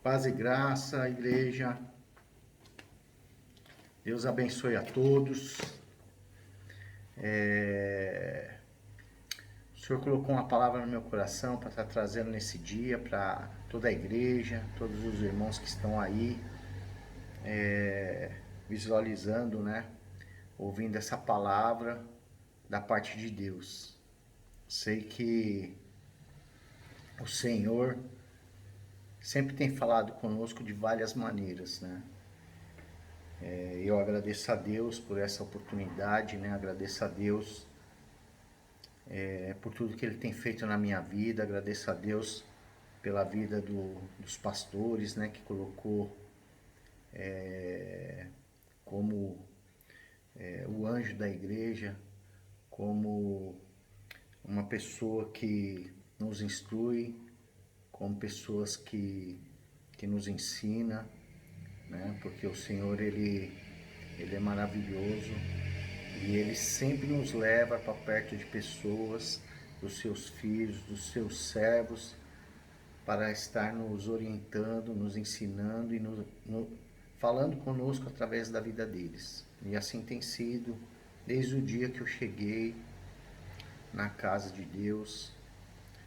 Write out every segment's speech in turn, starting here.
Paz e graça, igreja. Deus abençoe a todos. O Senhor colocou uma palavra no meu coração para estar trazendo nesse dia para toda a igreja, todos os irmãos que estão aí, visualizando, né? Ouvindo essa palavra da parte de Deus. Sei que o Senhor sempre tem falado conosco de várias maneiras, né? Eu agradeço a Deus por essa oportunidade, né? Agradeço a Deus por tudo que Ele tem feito na minha vida. Agradeço a Deus pela vida dos pastores, né? Que colocou como o anjo da igreja, como uma pessoa que nos instrui, como pessoas que nos ensina, né? Porque o Senhor, Ele é maravilhoso. E Ele sempre nos leva para perto de pessoas, dos seus filhos, dos seus servos, para estar nos orientando, nos ensinando e falando conosco através da vida deles. E assim tem sido desde o dia que eu cheguei na casa de Deus,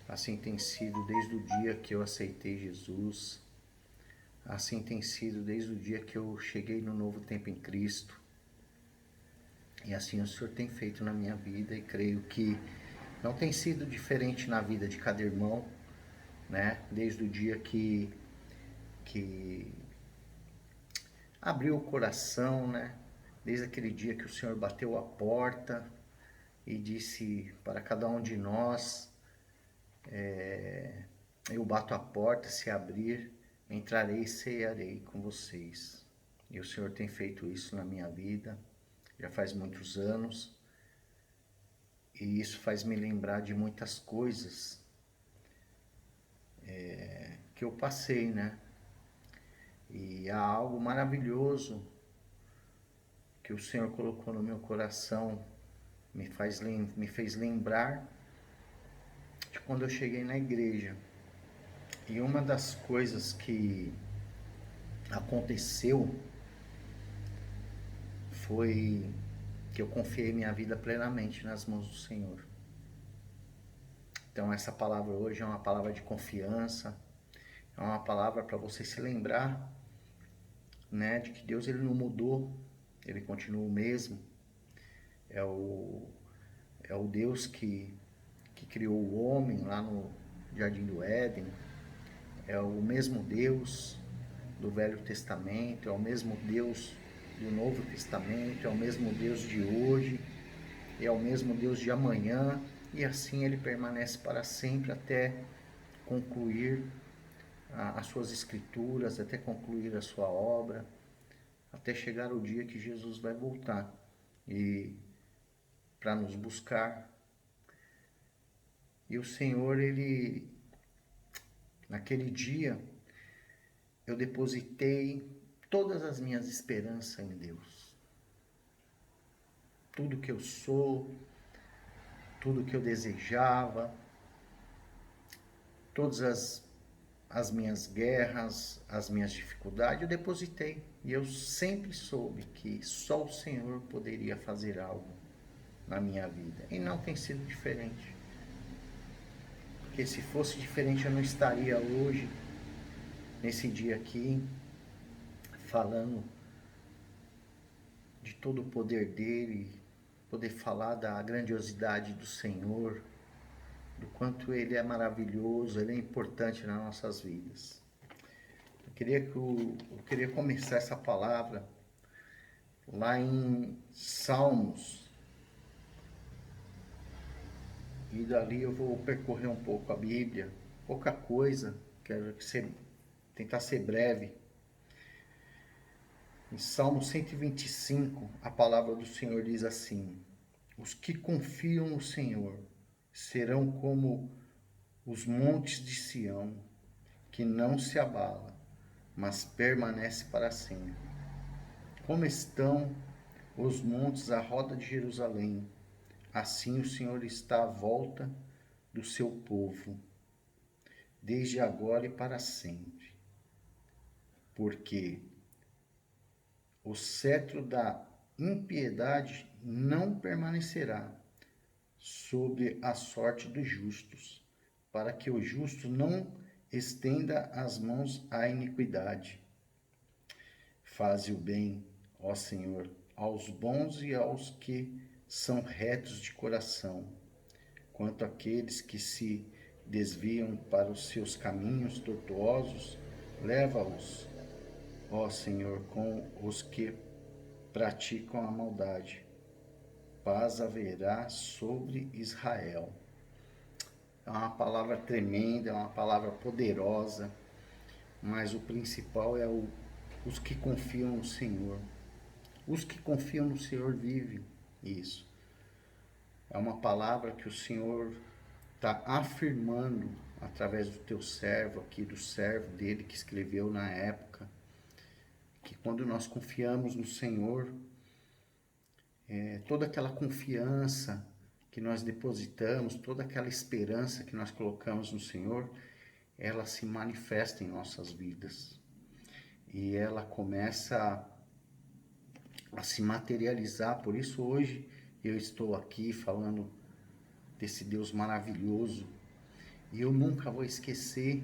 assim tem sido desde o dia que eu aceitei Jesus, assim tem sido desde o dia que eu cheguei no novo tempo em Cristo. E assim o Senhor tem feito na minha vida, e creio que não tem sido diferente na vida de cada irmão, né? Desde o dia que abriu o coração, né? Desde aquele dia que o Senhor bateu a porta e disse para cada um de nós, eu bato a porta, se abrir, entrarei e cearei com vocês. E o Senhor tem feito isso na minha vida, já faz muitos anos, e isso faz me lembrar de muitas coisas que eu passei, né? E há algo maravilhoso que o Senhor colocou no meu coração, me fez lembrar de quando eu cheguei na igreja. E uma das coisas que aconteceu foi que eu confiei minha vida plenamente nas mãos do Senhor. Então essa palavra hoje é uma palavra de confiança, é uma palavra para você se lembrar, né, de que Deus, Ele não mudou, Ele continua o mesmo. É o, é o Deus que criou o homem lá no Jardim do Éden, é o mesmo Deus do Velho Testamento, é o mesmo Deus do Novo Testamento, é o mesmo Deus de hoje, é o mesmo Deus de amanhã, e assim Ele permanece para sempre até concluir as suas escrituras, até concluir a sua obra, até chegar o dia que Jesus vai voltar e para nos buscar. E o Senhor, Ele, naquele dia, eu depositei todas as minhas esperanças em Deus. Tudo que eu sou, tudo que eu desejava, todas as minhas guerras, as minhas dificuldades, eu depositei. E eu sempre soube que só o Senhor poderia fazer algo na minha vida. E não tem sido diferente. Porque se fosse diferente, eu não estaria hoje, nesse dia aqui, falando de todo o poder dele, poder falar da grandiosidade do Senhor, do quanto ele é maravilhoso, ele é importante nas nossas vidas. Eu queria começar essa palavra lá em Salmos, e dali eu vou percorrer um pouco a Bíblia, pouca coisa, quero tentar ser breve. Em Salmo 125, a palavra do Senhor diz assim: os que confiam no Senhor serão como os montes de Sião, que não se abala, mas permanece para sempre. Como estão os montes à roda de Jerusalém, assim o Senhor está à volta do seu povo, desde agora e para sempre. porque o cetro da impiedade não permanecerá sobre a sorte dos justos, para que o justo não estenda as mãos à iniquidade. Faze o bem, ó Senhor, aos bons e aos que são retos de coração. Quanto àqueles que se desviam para os seus caminhos tortuosos, leva-os, ó Senhor, com os que praticam a maldade. Paz haverá sobre Israel. É uma palavra tremenda, é uma palavra poderosa, mas o principal é os que confiam no Senhor. Os que confiam no Senhor vivem isso. É uma palavra que o Senhor está afirmando através do teu servo aqui, do servo dele que escreveu na época, que quando nós confiamos no Senhor, toda aquela confiança que nós depositamos, toda aquela esperança que nós colocamos no Senhor, ela se manifesta em nossas vidas. E ela começa a se materializar. Por isso hoje eu estou aqui falando desse Deus maravilhoso. E eu nunca vou esquecer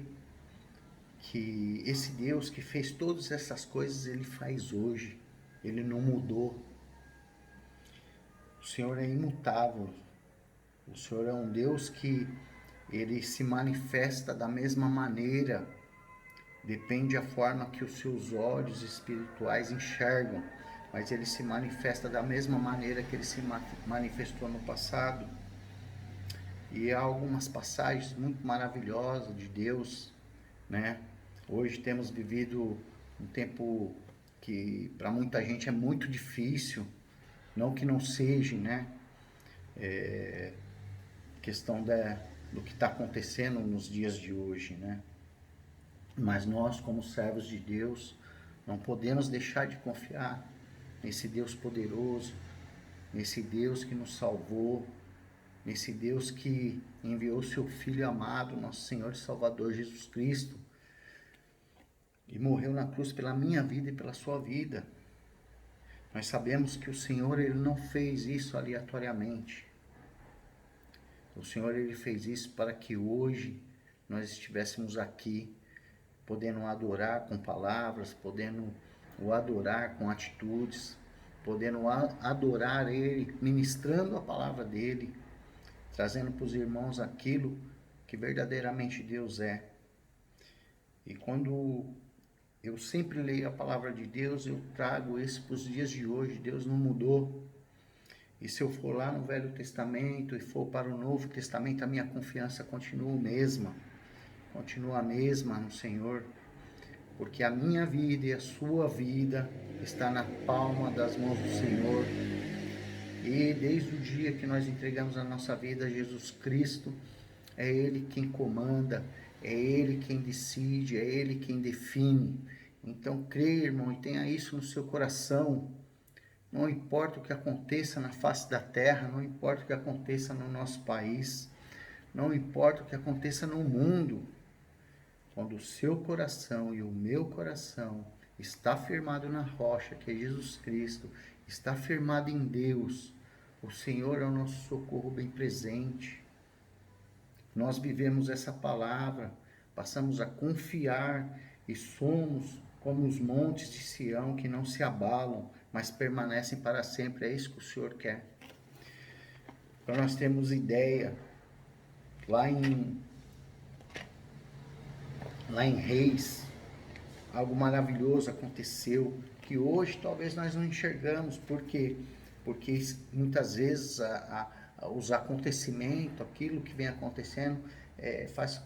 que esse Deus que fez todas essas coisas, Ele faz hoje. Ele não mudou. O Senhor é imutável. O Senhor é um Deus que Ele se manifesta da mesma maneira. Depende da forma que os seus olhos espirituais enxergam. Mas Ele se manifesta da mesma maneira que Ele se manifestou no passado. E há algumas passagens muito maravilhosas de Deus, né? Hoje temos vivido um tempo que para muita gente é muito difícil, não que não seja, né? Questão do que está acontecendo nos dias de hoje, né? Mas nós, como servos de Deus, não podemos deixar de confiar nesse Deus poderoso, nesse Deus que nos salvou, nesse Deus que enviou seu Filho amado, nosso Senhor e Salvador Jesus Cristo, e morreu na cruz pela minha vida e pela sua vida. Nós sabemos que o Senhor, Ele não fez isso aleatoriamente. O Senhor, Ele fez isso para que hoje nós estivéssemos aqui, podendo adorar com palavras, podendo o adorar com atitudes, podendo adorar Ele, ministrando a palavra dEle, trazendo para os irmãos aquilo que verdadeiramente Deus é. E quando eu sempre leio a palavra de Deus, eu trago isso para os dias de hoje. Deus não mudou. E se eu for lá no Velho Testamento e for para o Novo Testamento, a minha confiança continua a mesma no Senhor, porque a minha vida e a sua vida está na palma das mãos do Senhor. E desde o dia que nós entregamos a nossa vida a Jesus Cristo, é Ele quem comanda, é Ele quem decide, é Ele quem define. Então creia, irmão, e tenha isso no seu coração. Não importa o que aconteça na face da terra, não importa o que aconteça no nosso país, não importa o que aconteça no mundo, quando o seu coração e o meu coração está firmado na rocha, que é Jesus Cristo, está firmado em Deus, o Senhor é o nosso socorro bem presente. Nós vivemos essa palavra, passamos a confiar e somos como os montes de Sião que não se abalam, mas permanecem para sempre. É isso que o Senhor quer. Então nós temos ideia, lá em Reis, algo maravilhoso aconteceu, que hoje talvez nós não enxergamos. Por quê? Porque muitas vezes os acontecimentos, aquilo que vem acontecendo,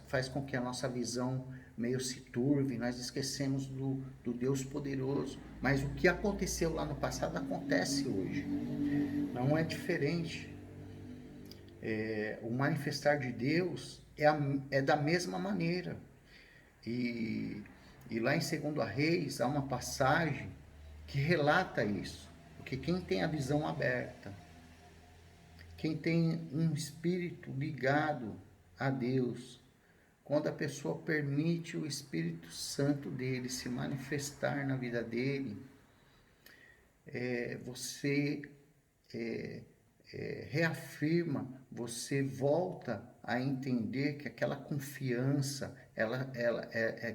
faz com que a nossa visão meio se turve, nós esquecemos do Deus poderoso. Mas o que aconteceu lá no passado acontece hoje, não é diferente. O manifestar de Deus é da mesma maneira. E lá em 2 Reis há uma passagem que relata isso, porque quem tem a visão aberta, quem tem um espírito ligado a Deus, quando a pessoa permite o Espírito Santo dele se manifestar na vida dele, você reafirma, você volta a entender que aquela confiança, ela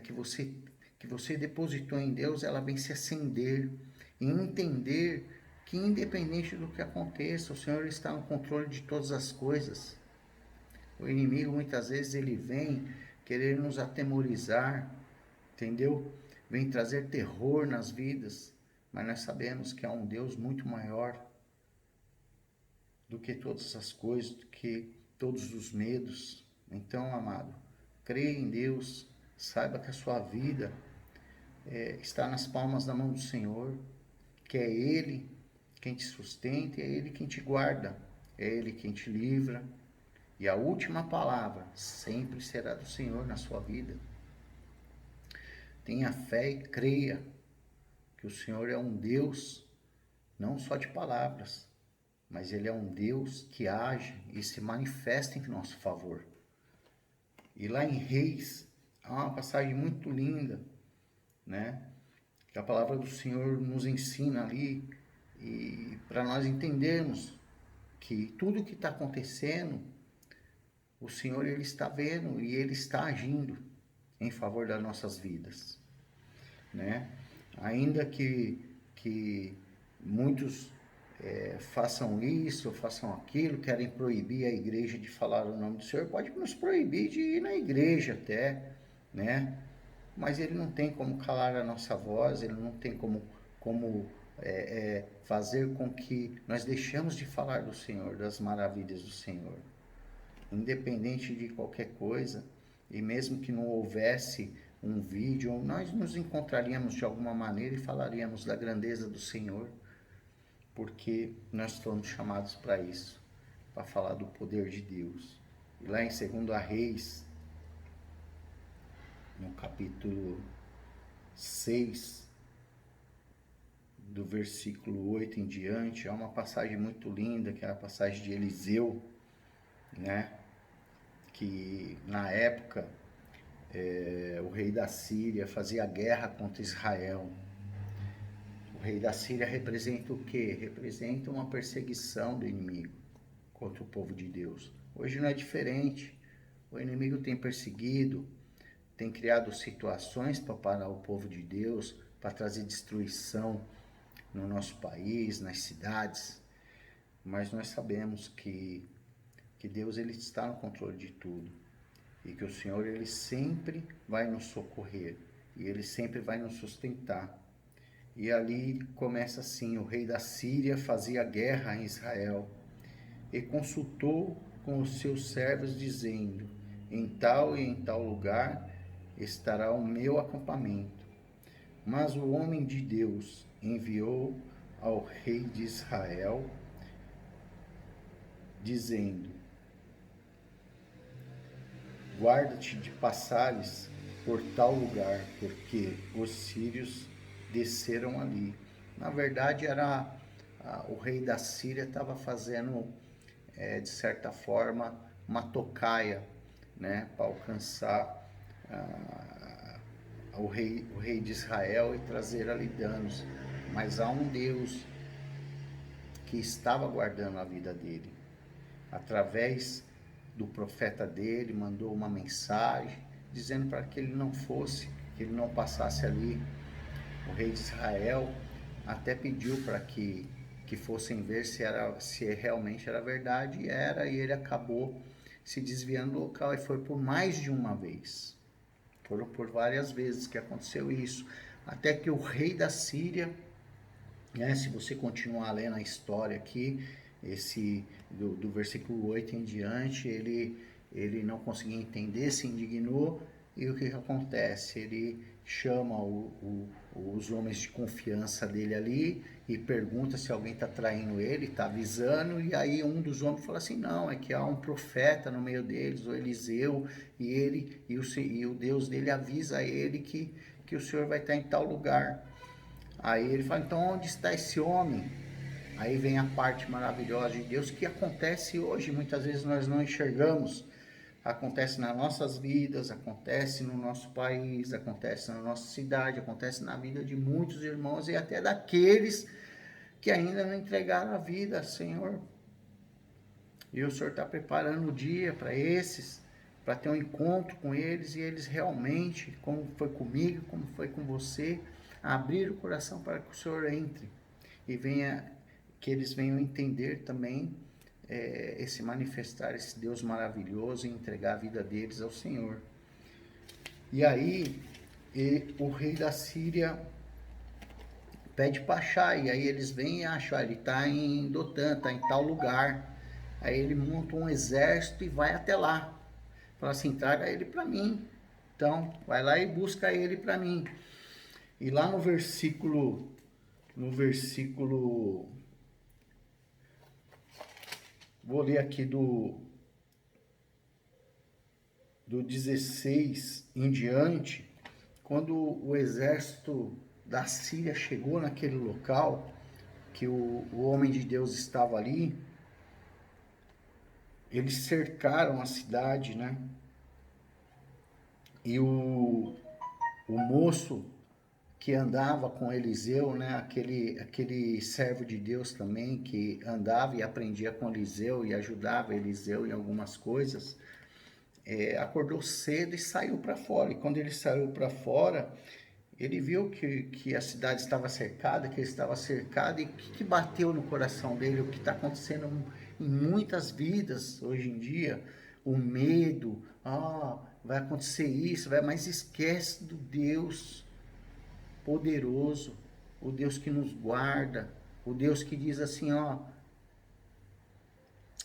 que você depositou em Deus, ela vem se acender e entender que independente do que aconteça, o Senhor está no controle de todas as coisas. O inimigo muitas vezes ele vem querer nos atemorizar, entendeu? Vem trazer terror nas vidas, mas nós sabemos que há um Deus muito maior do que todas as coisas, do que todos os medos. Então, amado, creia em Deus, saiba que a sua vida está nas palmas da mão do Senhor, que é Ele quem te sustenta, é Ele quem te guarda, é Ele quem te livra. E a última palavra sempre será do Senhor na sua vida. Tenha fé e creia que o Senhor é um Deus não só de palavras, mas Ele é um Deus que age e se manifesta em nosso favor. E lá em Reis, há uma passagem muito linda, né? Que a palavra do Senhor nos ensina ali, e para nós entendermos que tudo que está acontecendo, o Senhor Ele está vendo e Ele está agindo em favor das nossas vidas, né? Ainda que muitos façam isso, façam aquilo, querem proibir a igreja de falar o nome do Senhor, pode nos proibir de ir na igreja até, né? Mas Ele não tem como calar a nossa voz, Ele não tem como fazer com que nós deixemos de falar do Senhor, das maravilhas do Senhor. Independente de qualquer coisa, e mesmo que não houvesse um vídeo, nós nos encontraríamos de alguma maneira e falaríamos da grandeza do Senhor, porque nós fomos chamados para isso, para falar do poder de Deus. E lá em 2 Reis, no capítulo 6, do versículo 8 em diante, há uma passagem muito linda, que é a passagem de Eliseu, né? Que na época o rei da Síria fazia guerra contra Israel. O rei da Síria representa o quê? Representa uma perseguição do inimigo contra o povo de Deus. Hoje não é diferente. O inimigo tem perseguido, tem criado situações para parar o povo de Deus, para trazer destruição no nosso país, nas cidades. Mas nós sabemos que Deus ele está no controle de tudo. E que o Senhor ele sempre vai nos socorrer. E Ele sempre vai nos sustentar. E ali começa assim: o rei da Síria fazia guerra em Israel e consultou com os seus servos, dizendo: em tal e em tal lugar estará o meu acampamento. Mas o homem de Deus enviou ao rei de Israel, dizendo: guarda-te de passares por tal lugar, porque os sírios desceram ali. Na verdade, o rei da Síria estava fazendo, de certa forma, uma tocaia, né, para alcançar o rei de Israel e trazer ali danos. Mas há um Deus que estava guardando a vida dele. Através do profeta dele, mandou uma mensagem dizendo para que ele não fosse, que ele não passasse ali. O rei de Israel até pediu para que fossem ver se realmente era verdade, e ele acabou se desviando do local, e foi por mais de uma vez. Foram por várias vezes que aconteceu isso, até que o rei da Síria, né, se você continuar lendo a história aqui, do versículo 8 em diante, ele não conseguia entender, se indignou, e o que acontece? Ele chama os homens de confiança dele ali e pergunta se alguém está traindo ele, está avisando, e aí um dos homens fala assim: não, é que há um profeta no meio deles, o Eliseu, e o Deus dele avisa ele que o Senhor vai estar em tal lugar. Aí ele fala: então onde está esse homem? Aí vem a parte maravilhosa de Deus, que acontece hoje, muitas vezes nós não enxergamos, acontece nas nossas vidas, acontece no nosso país, acontece na nossa cidade, acontece na vida de muitos irmãos e até daqueles que ainda não entregaram a vida, Senhor. E o Senhor está preparando o dia para esses, para ter um encontro com eles e eles realmente, como foi comigo, como foi com você, abrir o coração para que o Senhor entre e venha, que eles venham entender também esse manifestar, esse Deus maravilhoso e entregar a vida deles ao Senhor. E aí, o rei da Síria pede para achar, e aí eles vêm e acham, ele está em Dotã, está em tal lugar. Aí ele monta um exército e vai até lá. Fala assim, traga ele para mim. Então, vai lá e busca ele para mim. E lá no versículo, vou ler aqui do 16 em diante, quando o exército da Síria chegou naquele local, que o homem de Deus estava ali, eles cercaram a cidade, né? E o moço que andava com Eliseu, né? Aquele servo de Deus também, que andava e aprendia com Eliseu e ajudava Eliseu em algumas coisas, acordou cedo e saiu para fora. E quando ele saiu para fora, ele viu que a cidade estava cercada, que ele estava cercado, e o que bateu no coração dele, o que está acontecendo em muitas vidas hoje em dia, o medo, vai acontecer isso, mas esquece do Deus poderoso, o Deus que nos guarda, o Deus que diz assim,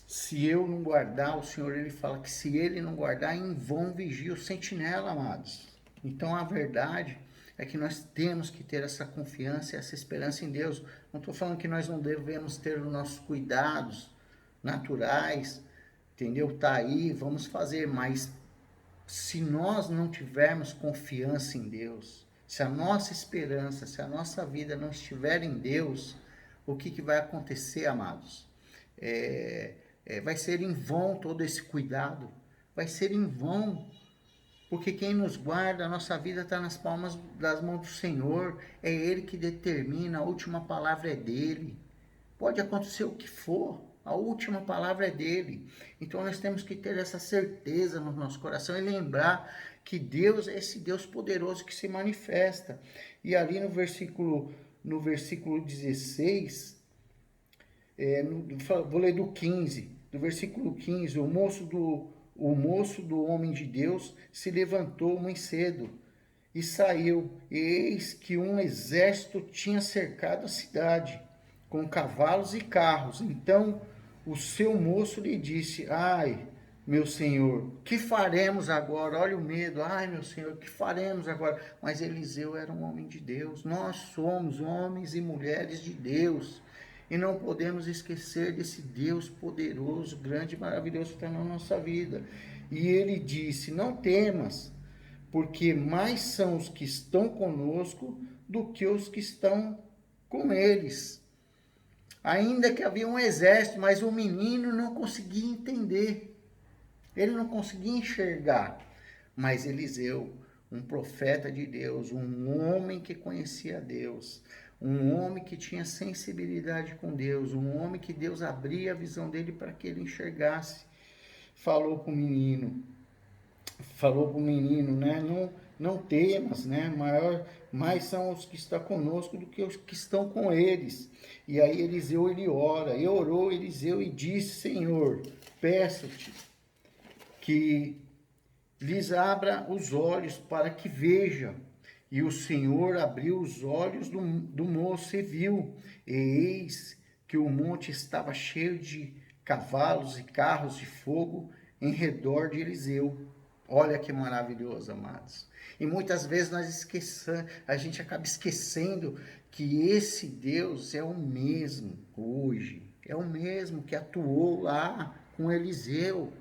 se eu não guardar, o Senhor ele fala que se ele não guardar, em vão vigia o sentinela, amados. Então a verdade é que nós temos que ter essa confiança e essa esperança em Deus. Não estou falando que nós não devemos ter os nossos cuidados naturais, entendeu? Tá aí, vamos fazer, mas se nós não tivermos confiança em Deus, se a nossa esperança, se a nossa vida não estiver em Deus, o que vai acontecer, amados? Vai ser em vão todo esse cuidado, vai ser em vão, porque quem nos guarda, a nossa vida está nas palmas das mãos do Senhor, é Ele que determina, a última palavra é dEle, pode acontecer o que for, a última palavra é dEle, então nós temos que ter essa certeza no nosso coração e lembrar que Deus é esse Deus poderoso que se manifesta, e ali no versículo 16, vou ler do 15, do versículo 15, o moço do homem de Deus se levantou muito cedo e saiu, e eis que um exército tinha cercado a cidade, com cavalos e carros. Então o seu moço lhe disse, ai, meu senhor, que faremos agora? Olha o medo, ai, meu senhor, que faremos agora? Mas Eliseu era um homem de Deus, nós somos homens e mulheres de Deus, e não podemos esquecer desse Deus poderoso, grande e maravilhoso que está na nossa vida. E ele disse, não temas, porque mais são os que estão conosco do que os que estão com eles. Ainda que havia um exército, mas o menino não conseguia entender. Ele não conseguia enxergar. Mas Eliseu, um profeta de Deus, um homem que conhecia Deus, um homem que tinha sensibilidade com Deus, um homem que Deus abria a visão dele para que ele enxergasse, falou para o menino, né? Não temas, né? Mais são os que estão conosco do que os que estão com eles. E aí Eliseu, ele ora, e orou Eliseu e disse, Senhor, peço-te que lhes abra os olhos para que vejam. E o Senhor abriu os olhos do moço e viu, e eis que o monte estava cheio de cavalos e carros de fogo em redor de Eliseu. Olha que maravilhoso, amados. E muitas vezes a gente acaba esquecendo que esse Deus é o mesmo hoje, é o mesmo que atuou lá com Eliseu.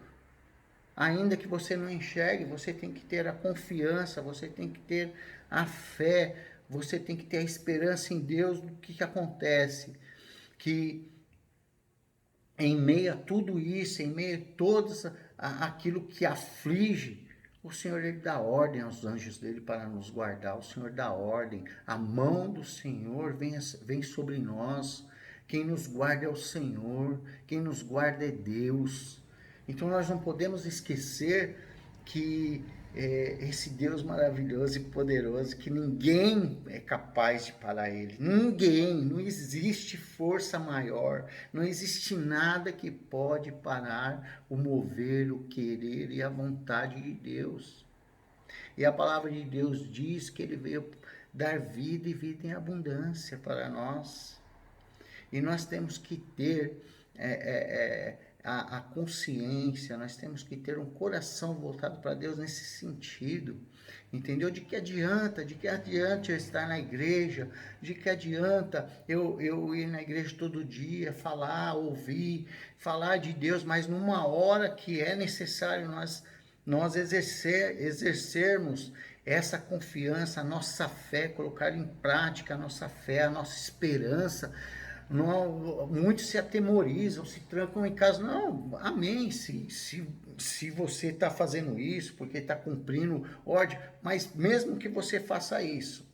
Ainda que você não enxergue, você tem que ter a confiança, você tem que ter a fé, você tem que ter a esperança em Deus do que acontece. Que em meio a tudo isso, em meio a todas aquilo que aflige, o Senhor, Ele dá ordem aos anjos dele para nos guardar. O Senhor dá ordem. A mão do Senhor vem sobre nós. Quem nos guarda é o Senhor. Quem nos guarda é Deus. Então nós não podemos esquecer que esse Deus maravilhoso e poderoso, que ninguém é capaz de parar ele. Ninguém, não existe força maior, não existe nada que pode parar o mover, o querer e a vontade de Deus. E a palavra de Deus diz que ele veio dar vida e vida em abundância para nós. E nós temos que ter a consciência, nós temos que ter um coração voltado para Deus nesse sentido, entendeu? De que adianta eu estar na igreja, de que adianta eu ir na igreja todo dia, falar, ouvir, falar de Deus, mas numa hora que é necessário nós exercermos essa confiança, a nossa fé, colocar em prática a nossa fé, a nossa esperança. Não, muitos se atemorizam, se trancam em casa. Não, amém, se você está fazendo isso, porque está cumprindo ordem, mas mesmo que você faça isso,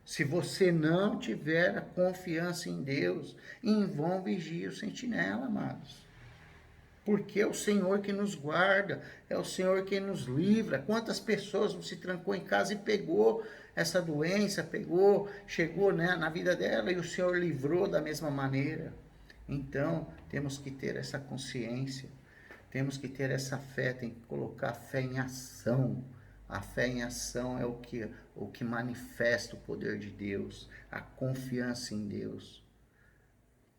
se você não tiver a confiança em Deus, em vão vigia o sentinela, amados. Porque é o Senhor que nos guarda, é o Senhor que nos livra. Quantas pessoas não se trancou em casa e pegou essa doença, chegou, né, na vida dela e o Senhor livrou da mesma maneira. Então, temos que ter essa consciência, temos que ter essa fé, tem que colocar a fé em ação. A fé em ação é o que manifesta o poder de Deus, a confiança em Deus.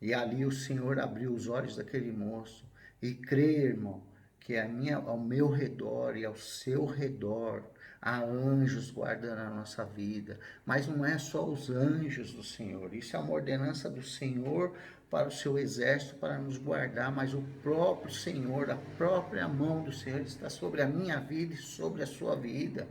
E ali o Senhor abriu os olhos daquele moço. E creia, irmão, que ao meu redor e ao seu redor há anjos guardando a nossa vida. Mas não é só os anjos do Senhor. Isso é uma ordenança do Senhor para o seu exército, para nos guardar. Mas o próprio Senhor, a própria mão do Senhor está sobre a minha vida e sobre a sua vida.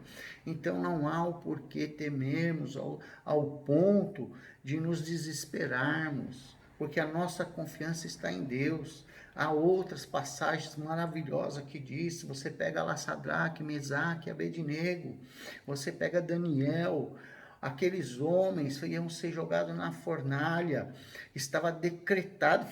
Então não há o porquê temermos ao ponto de nos desesperarmos. Porque a nossa confiança está em Deus. Há outras passagens maravilhosas que diz, você pega lá Sadraque, Mesaque, Abednego, você pega Daniel, aqueles homens iam ser jogados na fornalha,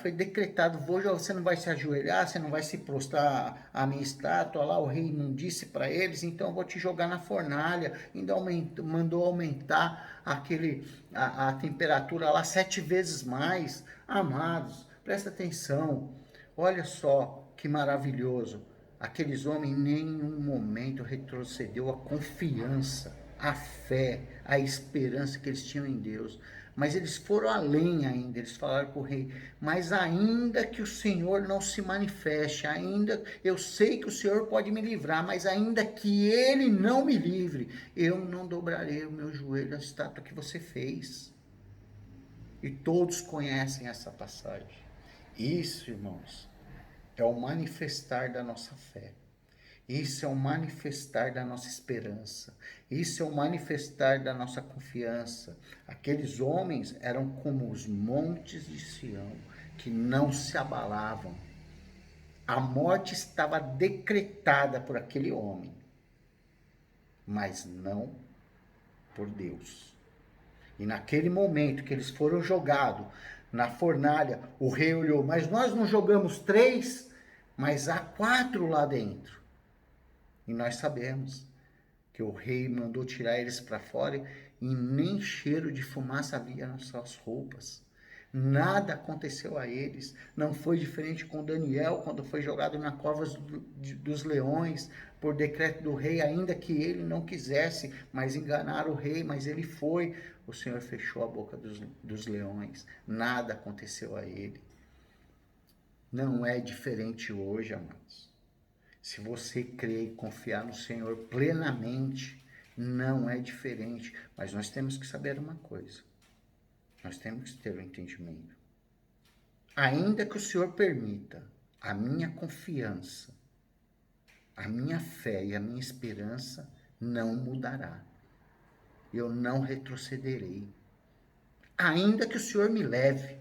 foi decretado, você não vai se ajoelhar, você não vai se prostrar à minha estátua, lá o rei não disse para eles, então eu vou te jogar na fornalha, ainda mandou aumentar a temperatura lá 7 vezes mais. Amados, presta atenção, olha só que maravilhoso. Aqueles homens em nenhum momento retrocedeu a confiança, a fé, a esperança que eles tinham em Deus. Mas eles foram além ainda, eles falaram para o rei, mas ainda que o Senhor não se manifeste, eu sei que o Senhor pode me livrar, mas ainda que Ele não me livre, eu não dobrarei o meu joelho à estátua que você fez. E todos conhecem essa passagem. Isso, irmãos, é o manifestar da nossa fé. Isso é o manifestar da nossa esperança. Isso é o manifestar da nossa confiança. Aqueles homens eram como os montes de Sião, que não se abalavam. A morte estava decretada por aquele homem, mas não por Deus. E naquele momento que eles foram jogados na fornalha, o rei olhou, mas nós não jogamos 3, mas há 4 lá dentro. E nós sabemos que o rei mandou tirar eles para fora e nem cheiro de fumaça havia nas suas roupas. Nada aconteceu a eles. Não foi diferente com Daniel, quando foi jogado na cova dos leões, por decreto do rei, ainda que ele não quisesse, mas enganaram o rei, mas ele foi. O Senhor fechou a boca dos leões. Nada aconteceu a ele. Não é diferente hoje, amados. Se você crer e confiar no Senhor plenamente, não é diferente. Mas nós temos que saber uma coisa. Nós temos que ter o entendimento. Ainda que o Senhor permita, a minha confiança, a minha fé e a minha esperança não mudará. Eu não retrocederei. Ainda que o Senhor me leve,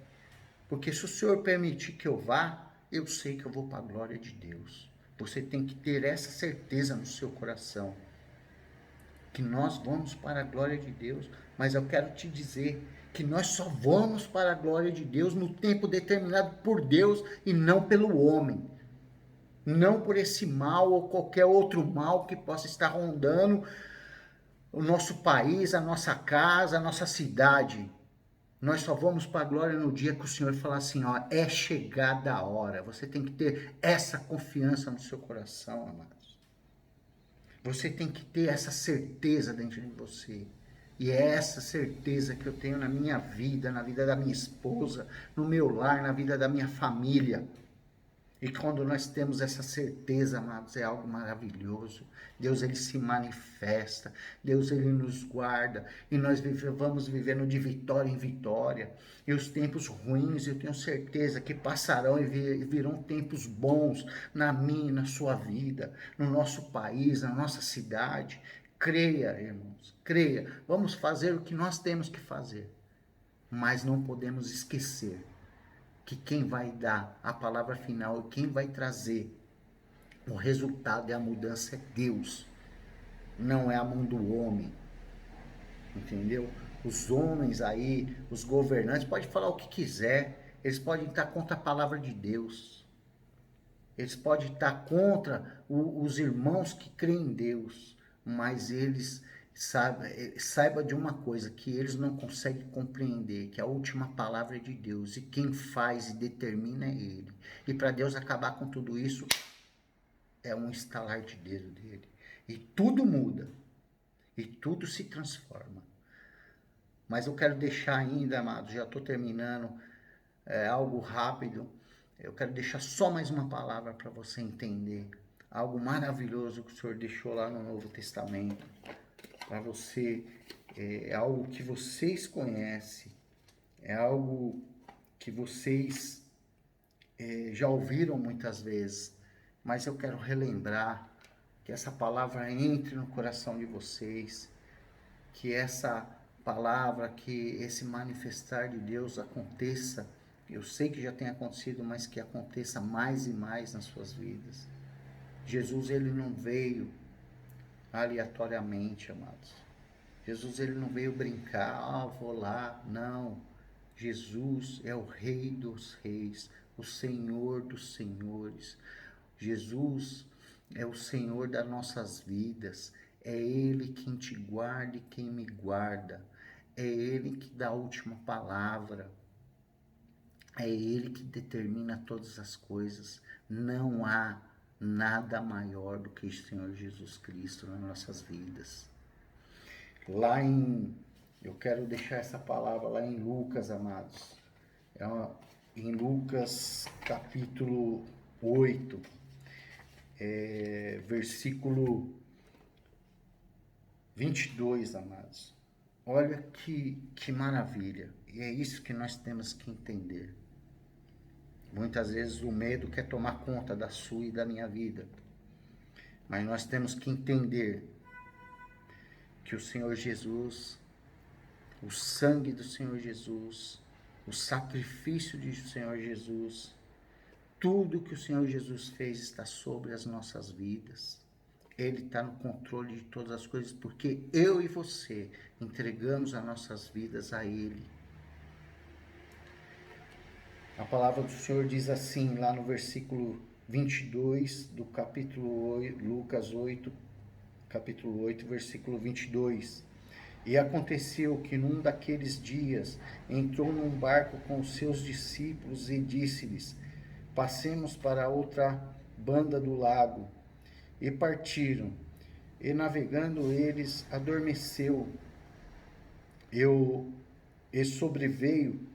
porque se o Senhor permitir que eu vá, eu sei que eu vou para a glória de Deus. Você tem que ter essa certeza no seu coração, que nós vamos para a glória de Deus. Mas eu quero te dizer que nós só vamos para a glória de Deus no tempo determinado por Deus e não pelo homem. Não por esse mal ou qualquer outro mal que possa estar rondando o nosso país, a nossa casa, a nossa cidade. Nós só vamos para a glória no dia que o Senhor falar assim, ó, é chegada a hora. Você tem que ter essa confiança no seu coração, amados. Você tem que ter essa certeza dentro de você. E é essa certeza que eu tenho na minha vida, na vida da minha esposa, no meu lar, na vida da minha família. E quando nós temos essa certeza, amados, é algo maravilhoso. Deus, ele se manifesta. Deus, ele nos guarda. E nós vamos vivendo de vitória em vitória. E os tempos ruins, eu tenho certeza que passarão e virão tempos bons na minha e na sua vida, no nosso país, na nossa cidade. Creia, irmãos, creia. Vamos fazer o que nós temos que fazer. Mas não podemos esquecer que quem vai dar a palavra final, quem vai trazer o resultado e a mudança é Deus, não é a mão do homem, entendeu? Os homens aí, os governantes, podem falar o que quiser, eles podem estar contra a palavra de Deus, eles podem estar contra os irmãos que creem em Deus, mas eles saiba de uma coisa, que eles não conseguem compreender, que a última palavra é de Deus, e quem faz e determina é Ele. E para Deus acabar com tudo isso, é um estalar de dedo dele. E tudo muda, e tudo se transforma. Mas eu quero deixar ainda, amados, já estou terminando, algo rápido, eu quero deixar só mais uma palavra para você entender, algo maravilhoso que o Senhor deixou lá no Novo Testamento, para você, é algo que vocês conhecem, é algo que vocês já ouviram muitas vezes, mas eu quero relembrar, que essa palavra entre no coração de vocês, que essa palavra, que esse manifestar de Deus aconteça, eu sei que já tem acontecido, mas que aconteça mais e mais nas suas vidas. Jesus, ele não veio aleatoriamente, amados. Jesus, ele não veio brincar, vou lá, não. Jesus é o Rei dos Reis, o Senhor dos Senhores. Jesus é o Senhor das nossas vidas. É Ele quem te guarda e quem me guarda. É Ele que dá a última palavra. É Ele que determina todas as coisas. Não há nada maior do que o Senhor Jesus Cristo nas nossas vidas. Eu quero deixar essa palavra lá em Lucas, amados. Em Lucas capítulo 8, versículo 22, amados. Olha que maravilha. E é isso que nós temos que entender. Muitas vezes o medo quer tomar conta da sua e da minha vida. Mas nós temos que entender que o Senhor Jesus, o sangue do Senhor Jesus, o sacrifício do Senhor Jesus, tudo que o Senhor Jesus fez está sobre as nossas vidas. Ele está no controle de todas as coisas, porque eu e você entregamos as nossas vidas a Ele. A palavra do Senhor diz assim, lá no versículo 22 do capítulo 8, Lucas 8, capítulo 8, versículo 22. E aconteceu que num daqueles dias entrou num barco com os seus discípulos e disse-lhes: passemos para a outra banda do lago. E partiram. E navegando eles, adormeceu. E sobreveio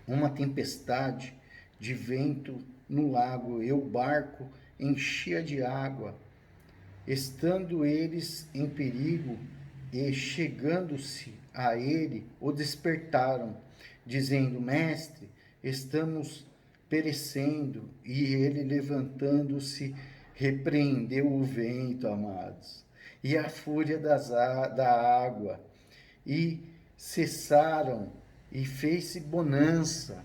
uma tempestade de vento no lago, e o barco enchia de água. Estando eles em perigo, e chegando-se a ele, o despertaram, dizendo: Mestre, estamos perecendo. E ele, levantando-se, repreendeu o vento, amados, e a fúria da água, e cessaram, e fez-se bonança,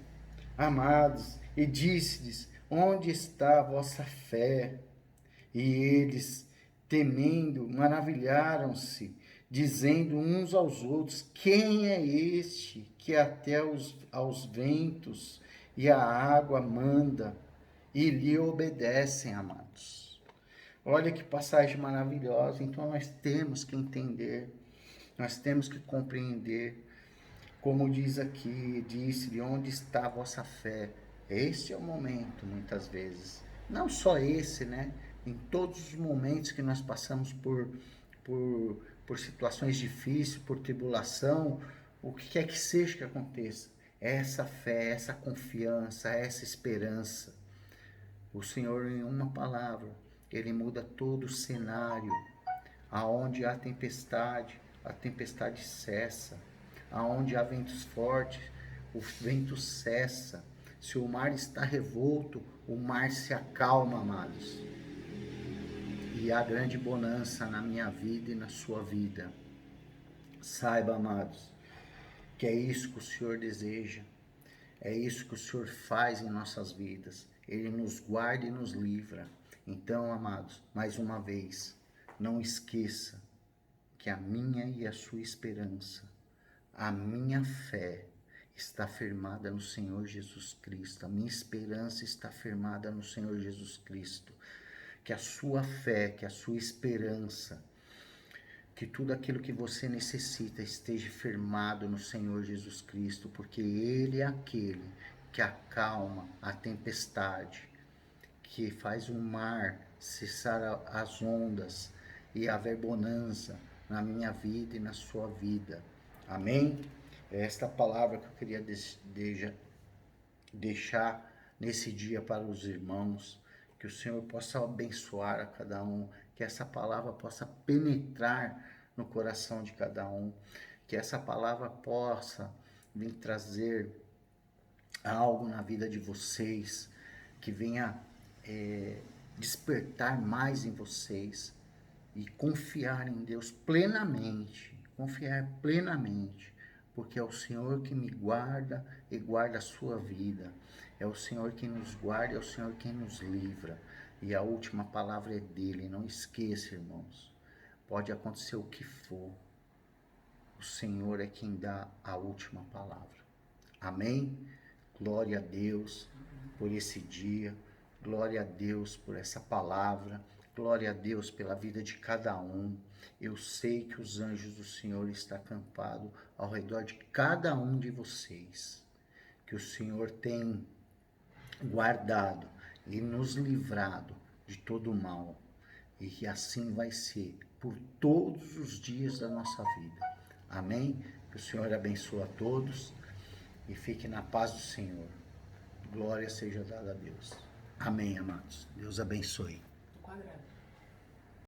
amados, e disse-lhes: onde está a vossa fé? E eles, temendo, maravilharam-se, dizendo uns aos outros: quem é este que até aos ventos e à água manda e lhe obedecem, amados? Olha que passagem maravilhosa. Então nós temos que entender, nós temos que compreender, como diz aqui, disse-lhe, onde está a vossa fé? Este é o momento, muitas vezes. Não só esse, né? Em todos os momentos que nós passamos por situações difíceis, por tribulação, o que quer que seja que aconteça, essa fé, essa confiança, essa esperança. O Senhor, em uma palavra, Ele muda todo o cenário. Aonde há tempestade, a tempestade cessa. Aonde há ventos fortes, o vento cessa. Se o mar está revolto, o mar se acalma, amados. E há grande bonança na minha vida e na sua vida. Saiba, amados, que é isso que o Senhor deseja. É isso que o Senhor faz em nossas vidas. Ele nos guarda e nos livra. Então, amados, mais uma vez, não esqueça que a minha e a sua esperança, a minha fé está firmada no Senhor Jesus Cristo. A minha esperança está firmada no Senhor Jesus Cristo. Que a sua fé, que a sua esperança, que tudo aquilo que você necessita esteja firmado no Senhor Jesus Cristo, porque Ele é aquele que acalma a tempestade, que faz o mar cessar as ondas e haver bonança na minha vida e na sua vida. Amém? É esta palavra que eu queria deixar nesse dia para os irmãos, que o Senhor possa abençoar a cada um, que essa palavra possa penetrar no coração de cada um, que essa palavra possa vir trazer algo na vida de vocês, que venha despertar mais em vocês e confiar em Deus plenamente, porque é o Senhor que me guarda e guarda a sua vida. É o Senhor quem nos guarda, é o Senhor quem nos livra. E a última palavra é dele. Não esqueça, irmãos. Pode acontecer o que for. O Senhor é quem dá a última palavra. Amém? Glória a Deus por esse dia. Glória a Deus por essa palavra. Glória a Deus pela vida de cada um. Eu sei que os anjos do Senhor estão acampados ao redor de cada um de vocês. Que o Senhor tem guardado e nos livrado de todo o mal. E que assim vai ser por todos os dias da nossa vida. Amém? Que o Senhor abençoe a todos e fique na paz do Senhor. Glória seja dada a Deus. Amém, amados. Deus abençoe.